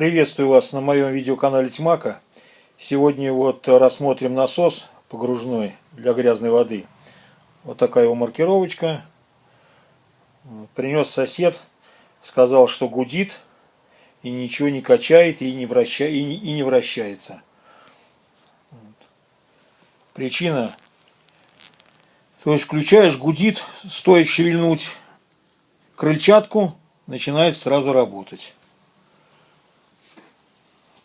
Приветствую вас на моем видеоканале Тьмака. Сегодня вот рассмотрим насос погружной для грязной воды. Вот такая его маркировочка. Принес сосед, сказал, что гудит и ничего не качает и не вращается. Причина. То есть включаешь, гудит, стоит шевельнуть крыльчатку, начинает сразу работать.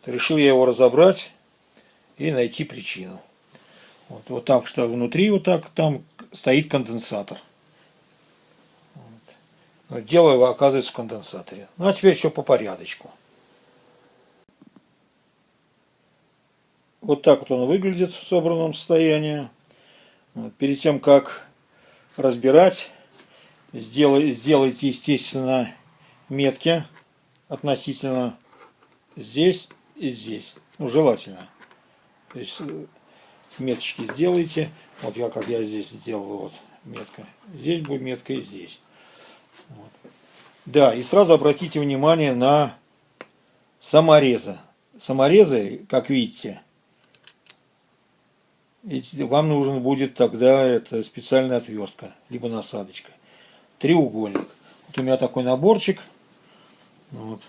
Решил я его разобрать и найти причину. Вот так, что внутри вот так там стоит конденсатор. Вот. Дело оказывается в конденсаторе. Ну а теперь все по порядочку. Вот так вот он выглядит в собранном состоянии. Перед тем как разбирать, сделайте, естественно, метки относительно здесь и здесь. Ну, желательно. То есть меточки сделайте. Вот как я здесь сделал, вот метка. Здесь будет метка и здесь. Вот. Да, и сразу обратите внимание на саморезы. Саморезы, как видите, вам нужен будет тогда это специальная отвертка, либо насадочка. Треугольник. Вот у меня такой наборчик. Вот.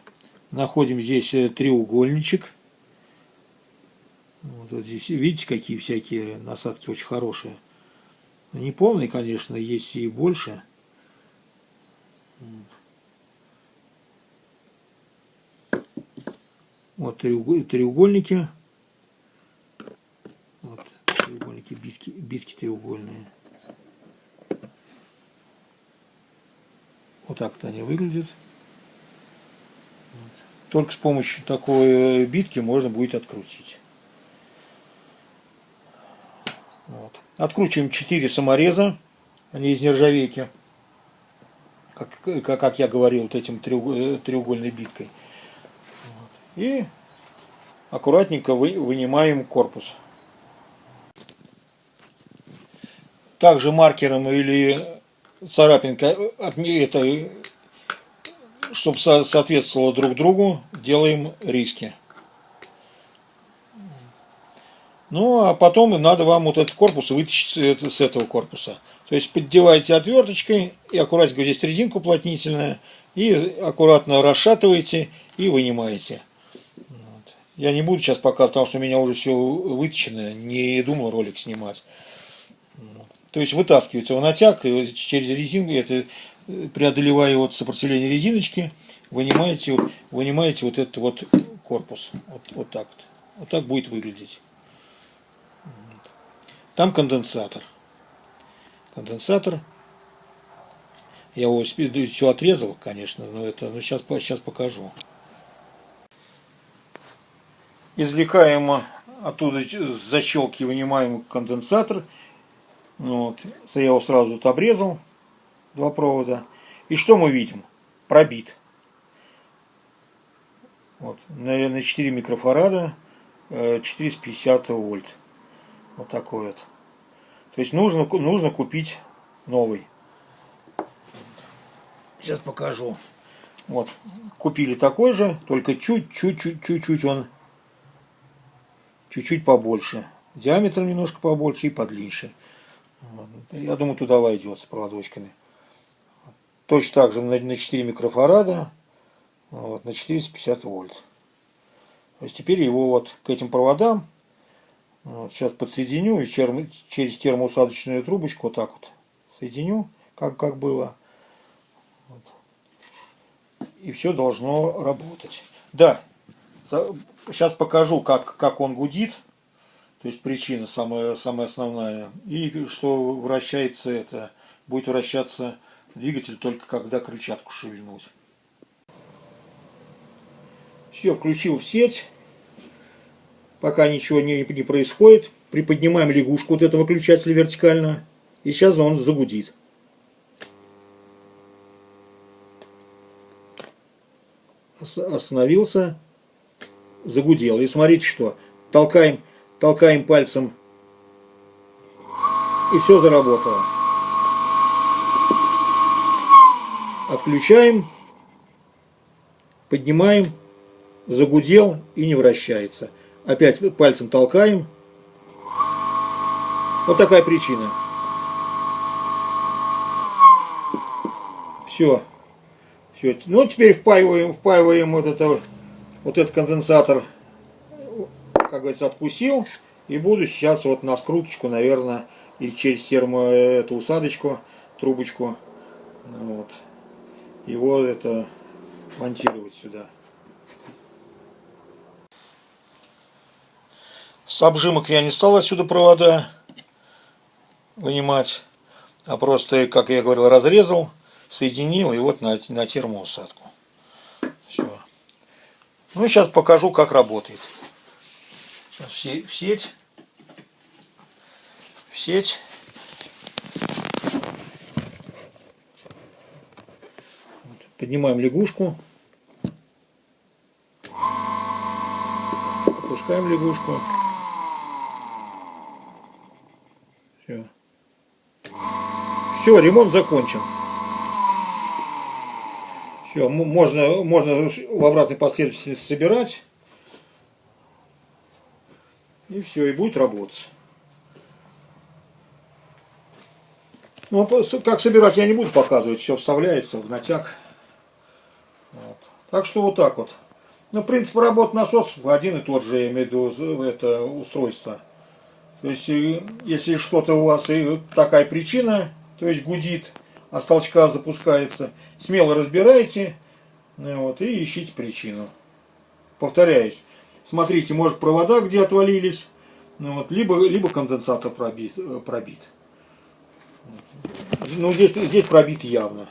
Находим здесь треугольничек. Вот здесь, видите, какие всякие насадки очень хорошие. Не полные, конечно, есть и больше. Вот треугольники. Вот треугольники, битки треугольные. Вот так вот они выглядят. Только с помощью такой битки можно будет открутить. Вот. Откручиваем 4 самореза, они из нержавейки, как я говорил, вот этим треугольной биткой. Вот. И аккуратненько вынимаем корпус. Также маркером или царапинкой, чтобы соответствовало друг другу, делаем риски. Ну, а потом надо вам вот этот корпус вытащить с этого корпуса. То есть поддеваете отверточкой и аккуратненько, здесь резинка уплотнительная, и аккуратно расшатываете и вынимаете. Вот. Я не буду сейчас показывать, потому что у меня уже все вытащено, не думал ролик снимать. Вот. То есть вытаскиваете его натяг, и через резинку, это, преодолевая вот сопротивление резиночки, вынимаете вот этот вот корпус. Вот так вот. Вот так будет выглядеть. Там конденсатор. Конденсатор. Я его все отрезал, конечно, но сейчас покажу. Извлекаем оттуда с защелки, вынимаем конденсатор. Вот. Я его сразу тут обрезал. 2 провода. И что мы видим? Пробит. Вот. На 4 микрофарада 450 вольт. Вот такой вот. То есть нужно купить новый. Сейчас покажу. Вот. Купили такой же, только чуть-чуть он чуть-чуть побольше. Диаметром немножко побольше и подлиннее. Вот. Я думаю, туда войдет с проводочками. Точно так же на 4 микрофарада, вот, на 450 вольт. То есть теперь его вот к этим проводам вот, сейчас подсоединю и через термоусадочную трубочку вот так вот соединю, как было. Вот. И все должно работать. Да, сейчас покажу, как он гудит. То есть причина самая основная. И что будет вращаться двигатель только когда крыльчатку шевельнуть. Все, включил в сеть. Пока ничего не происходит. Приподнимаем лягушку вот этого выключателя вертикально. И сейчас он загудит. Остановился. Загудел. И смотрите что. Толкаем пальцем. И все заработало. Отключаем. Поднимаем. загудел и не вращается. Опять пальцем толкаем. Вот такая причина. Все. Все. Ну, теперь впаиваем вот этот конденсатор, как говорится, откусил. И буду сейчас вот на скруточку, наверное, и через эту усадочку, трубочку, вот, его монтировать сюда. С обжимок я не стал отсюда провода вынимать, а просто, как я говорил, разрезал, соединил и вот на термоусадку. Все. Ну и сейчас покажу, как работает. Сейчас в сеть. В сеть. Поднимаем лягушку. Опускаем лягушку. Все. Все, ремонт закончен. Все, можно в обратной последовательности собирать. И все, и будет работать. Ну, как собирать я не буду показывать, все вставляется в натяг. Вот. Так что вот так вот. Ну, принцип работы насосов один и тот же, я имею в виду это устройство. То есть, если что-то у вас и такая причина, то есть гудит, а с толчка запускается, смело разбирайте, вот, и ищите причину. Повторяюсь, смотрите, может провода где отвалились, вот, либо конденсатор пробит. Ну, здесь пробит явно.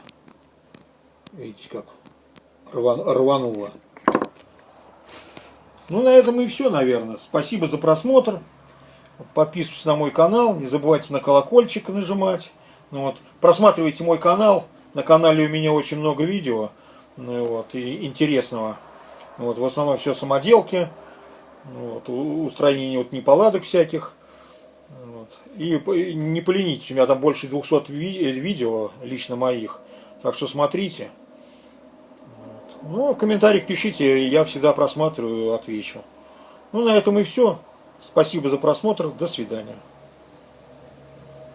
Видите, как рвануло. Ну, на этом и все, наверное. Спасибо за просмотр. Подписывайтесь на мой канал. Не забывайте на колокольчик нажимать. Ну, вот. Просматривайте мой канал. На канале у меня очень много видео. Ну, вот, и интересного. Вот, в основном все самоделки. Вот, устранение вот неполадок всяких. Вот. И не поленитесь, у меня там больше 200 видео лично моих. Так что смотрите. Вот. Ну, в комментариях пишите, я всегда просматриваю, отвечу. Ну, на этом и все. Спасибо за просмотр. До свидания.